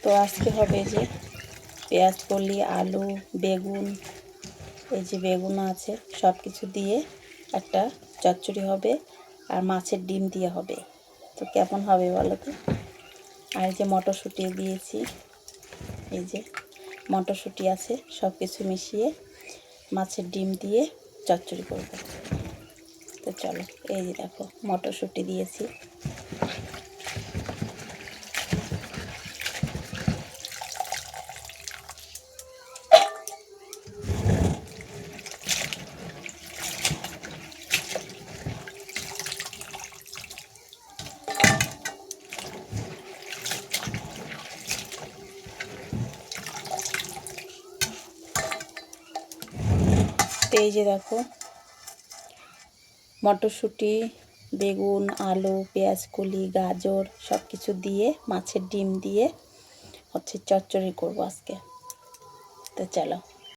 তো আজকে হবে যে পেঁয়াজ কলি, আলু, বেগুন, এই যে বেগুন আছে, সব কিছু দিয়ে একটা চচ্চড়ি হবে আর মাছের ডিম দিয়ে হবে। তো কেমন হবে বলো তো? আর এই যে মটরশুঁটি দিয়েছি, এই যে মটরশুঁটি আছে, সব কিছু মিশিয়ে মাছের ডিম দিয়ে চচ্চড়ি করব। তো চলো, এই যে দেখো মটরশুঁটি দিয়েছি, এই যে দেখো মটরশুঁটি, বেগুন, আলু, পেঁয়াজ কলি, গাজর সব কিছু দিয়ে মাছের ডিম দিয়ে হচ্ছে চচ্চড়ি করব আজকে। তো চলো।